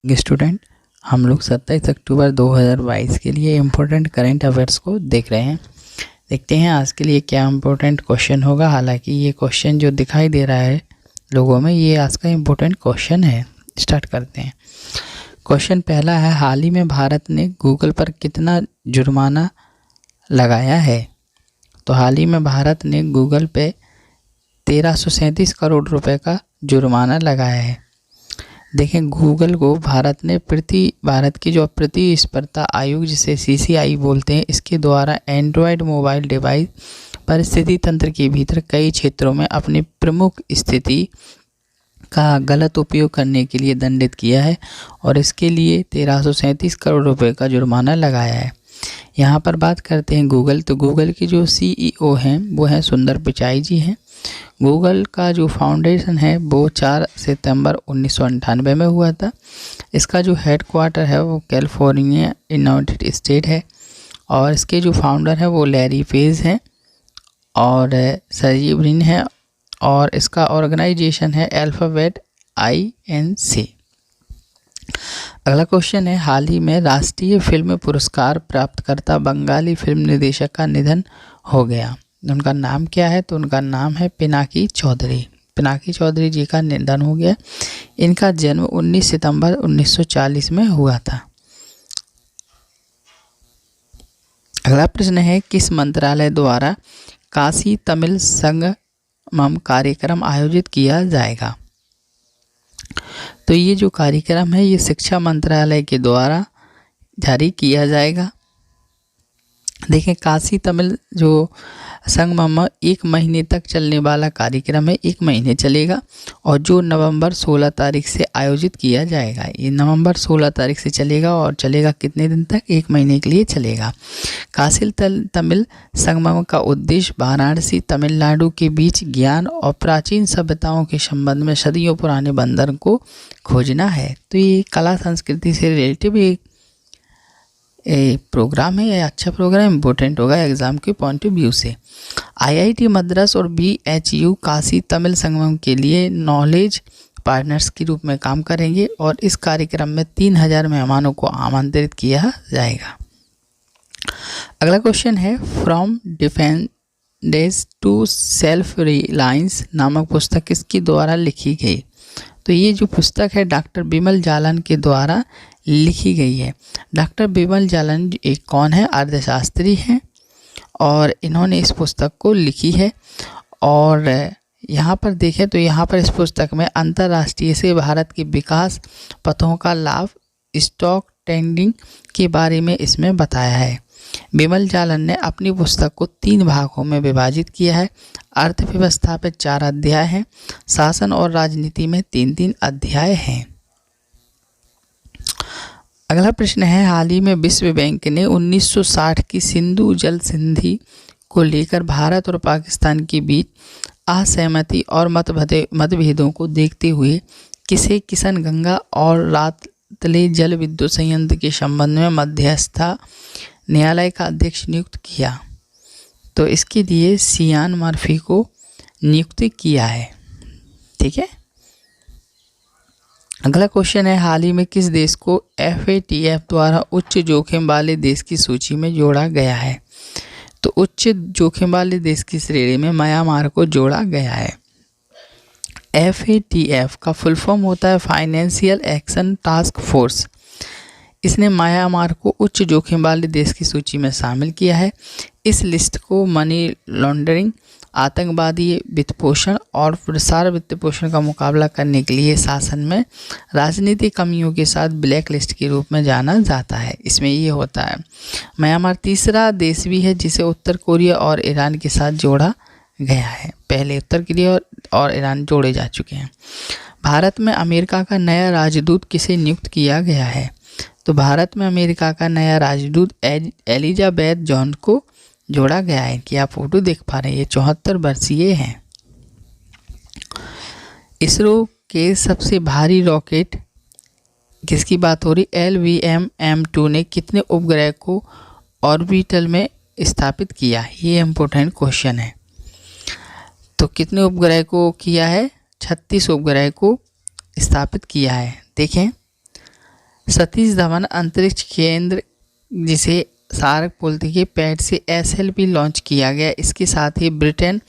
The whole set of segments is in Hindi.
स्टूडेंट, हम लोग 27 अक्टूबर 2022 के लिए इम्पोर्टेंट करंट अफेयर्स को देख रहे हैं। देखते हैं आज के लिए क्या इम्पोर्टेंट क्वेश्चन होगा। हालांकि ये क्वेश्चन जो दिखाई दे रहा है लोगों में, ये आज का इम्पोर्टेंट क्वेश्चन है। स्टार्ट करते हैं। क्वेश्चन पहला है, हाल ही में भारत ने गूगल पर कितना जुर्माना लगाया है? तो हाल ही में भारत ने गूगल पे 1337 करोड़ रुपए का जुर्माना लगाया है। देखें, गूगल को भारत की जो प्रतिस्पर्धा आयोग, जिसे CCI बोलते हैं, इसके द्वारा एंड्रॉयड मोबाइल डिवाइस परिस्थिति तंत्र के भीतर कई क्षेत्रों में अपनी प्रमुख स्थिति का गलत उपयोग करने के लिए दंडित किया है और इसके लिए 1337 करोड़ रुपए का जुर्माना लगाया है। यहाँ पर बात करते हैं गूगल, तो गूगल के जो CEO हैं वो हैं सुंदर पिचाई जी हैं। गूगल का जो फाउंडेशन है वो 4 सितंबर 1998 में हुआ था। इसका जो हेडक्वार्टर है वो कैलिफोर्निया यूनाइटेड स्टेट है और इसके जो फाउंडर है वो लैरी पेज हैं और सर्जी ब्रिन है और इसका ऑर्गेनाइजेशन है अल्फाबेट INC। अगला क्वेश्चन है, हाल ही में राष्ट्रीय फिल्म पुरस्कार प्राप्तकर्ता बंगाली फिल्म निर्देशक का निधन हो गया। उनका नाम क्या है? तो उनका नाम है पिनाकी चौधरी। पिनाकी चौधरी जी का निधन हो गया। इनका जन्म 19 सितंबर 1940 में हुआ था। अगला प्रश्न है, किस मंत्रालय द्वारा काशी तमिल संगमम कार्यक्रम आयोजित किया जाएगा? तो ये जो कार्यक्रम है ये शिक्षा मंत्रालय के द्वारा जारी किया जाएगा। देखें, काशी तमिल जो संगमम 1 महीने तक चलने वाला कार्यक्रम है, 1 महीने चलेगा और जो नवंबर 16 तारीख से आयोजित किया जाएगा। ये नवंबर 16 तारीख से चलेगा और चलेगा कितने दिन तक? 1 महीने के लिए चलेगा। काशी तमिल संगमम का उद्देश्य वाराणसी तमिलनाडु के बीच ज्ञान और प्राचीन सभ्यताओं के संबंध में सदियों पुराने बंधन को खोजना है। तो ये कला संस्कृति से रिलेटिव प्रोग्राम है। यह अच्छा प्रोग्राम, इम्पोर्टेंट होगा एग्जाम के पॉइंट ऑफ व्यू से। IIT मद्रास और BHU काशी तमिल संगमम के लिए नॉलेज पार्टनर्स के रूप में काम करेंगे और इस कार्यक्रम में 3000 मेहमानों को आमंत्रित किया जाएगा। अगला क्वेश्चन है, from dependence to self reliance नामक पुस्तक किसके द्वारा लिखी गई? तो ये जो पुस्तक है डॉक्टर बिमल जालन के द्वारा लिखी गई है। डॉक्टर बिमल जालन एक कौन है? अर्थशास्त्री हैं और इन्होंने इस पुस्तक को लिखी है। और यहाँ पर देखें तो यहाँ पर इस पुस्तक में अंतर्राष्ट्रीय से भारत के विकास पथों का लाभ, स्टॉक ट्रेंडिंग के बारे में इसमें बताया है। बिमल जालन ने अपनी पुस्तक को 3 भागों में विभाजित किया है। अर्थव्यवस्था पे 4 अध्याय हैं, शासन और राजनीति में 3-3 अध्याय हैं। अगला प्रश्न है, हाल ही में विश्व बैंक ने 1960 की सिंधु जल संधि को लेकर भारत और पाकिस्तान के बीच असहमति और मतभेदों को देखते हुए किसे किशनगंगा और रातले जल विद्युत संयंत्र के संबंध में मध्यस्थता न्यायालय का अध्यक्ष नियुक्त किया? तो इसके लिए सियान मर्फी को नियुक्त किया है। ठीक है। अगला क्वेश्चन है, हाल ही में किस देश को FATF द्वारा उच्च जोखिम वाले देश की सूची में जोड़ा गया है? तो उच्च जोखिम वाले देश की श्रेणी में म्यांमार को जोड़ा गया है। FATF का फुल फॉर्म होता है फाइनेंशियल एक्शन टास्क फोर्स। इसने म्यांमार को उच्च जोखिम वाले देश की सूची में शामिल किया है। इस लिस्ट को मनी लॉन्ड्रिंग, आतंकवादी वित्तपोषण और प्रसार वित्तपोषण का मुकाबला करने के लिए शासन में राजनीतिक कमियों के साथ ब्लैक लिस्ट के रूप में जाना जाता है। इसमें ये होता है। म्यांमार तीसरा देश भी है जिसे उत्तर कोरिया और ईरान के साथ जोड़ा गया है। पहले उत्तर कोरिया और ईरान जोड़े जा चुके हैं। भारत में अमेरिका का नया राजदूत किसे नियुक्त किया गया है? तो भारत में अमेरिका का नया राजदूत एलिजाबेथ जॉन को जोड़ा गया है कि आप फोटो देख पा रहे हैं। ये 74 वर्षीय हैं। इसरो के सबसे भारी रॉकेट किसकी बात हो रही? LVM-M2 ने कितने उपग्रह को ऑर्बिटल में स्थापित किया? ये इम्पोर्टेंट क्वेश्चन है। तो कितने उपग्रह को किया है? 36 उपग्रह को स्थापित किया है। देखें, सतीश धवन अंतरिक्ष केंद्र, जिसे सार्क बोलते हैं, पैड से SLP लॉन्च किया गया। इसके साथ ही ब्रिटेन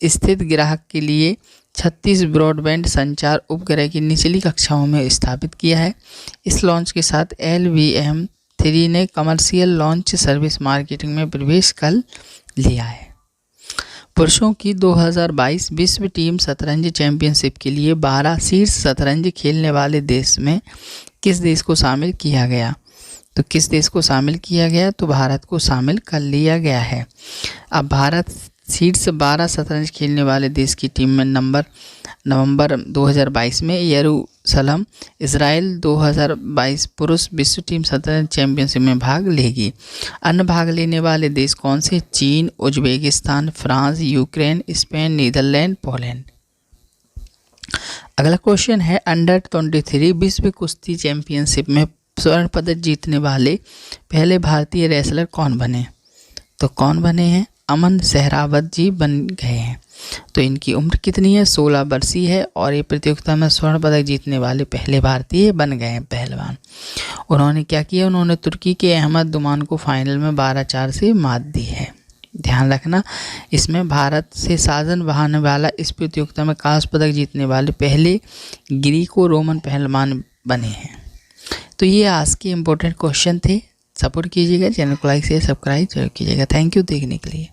स्थित ग्राहक के लिए 36 ब्रॉडबैंड संचार उपग्रह की निचली कक्षाओं में स्थापित किया है। इस लॉन्च के साथ LVM-3 ने कमर्शियल लॉन्च सर्विस मार्केटिंग में प्रवेश कर लिया है। पुरुषों की 2022 विश्व टीम शतरंज चैंपियनशिप के लिए 12 शीर्ष शतरंज खेलने वाले देश में किस देश को शामिल किया गया? तो किस देश को शामिल किया गया? तो भारत को शामिल कर लिया गया है। अब भारत शीर्ष 12 शतरंज खेलने वाले देश की टीम में नवंबर 2022 में यरूशलम, इजराइल 2022 पुरुष विश्व टीम शतरंज चैंपियनशिप में भाग लेगी। अन्य भाग लेने वाले देश कौन से? चीन, Uzbekistan, France, Ukraine, Spain, Netherland, Poland. अगला क्वेश्चन है, अंडर 23 विश्व कुश्ती चैंपियनशिप में स्वर्ण पदक जीतने वाले पहले भारतीय रेसलर कौन बने? तो कौन बने हैं? अमन सहरावत जी बन गए हैं। तो इनकी उम्र कितनी है? 16 वर्षीय है और ये प्रतियोगिता में स्वर्ण पदक जीतने वाले पहले भारतीय बन गए हैं, पहलवान। उन्होंने क्या किया? उन्होंने तुर्की के अहमद दुमान को फाइनल में 12-4 से मात दी है। ध्यान रखना, इसमें भारत से साजन बहाने वाला इस प्रतियोगिता में कांस्य पदक जीतने वाले पहले ग्रीको रोमन पहलवान बने हैं। तो ये आज के इम्पोर्टेंट क्वेश्चन थे। सपोर्ट कीजिएगा, चैनल को लाइक शेयर सब्सक्राइब जरूर कीजिएगा। थैंक यू देखने के लिए।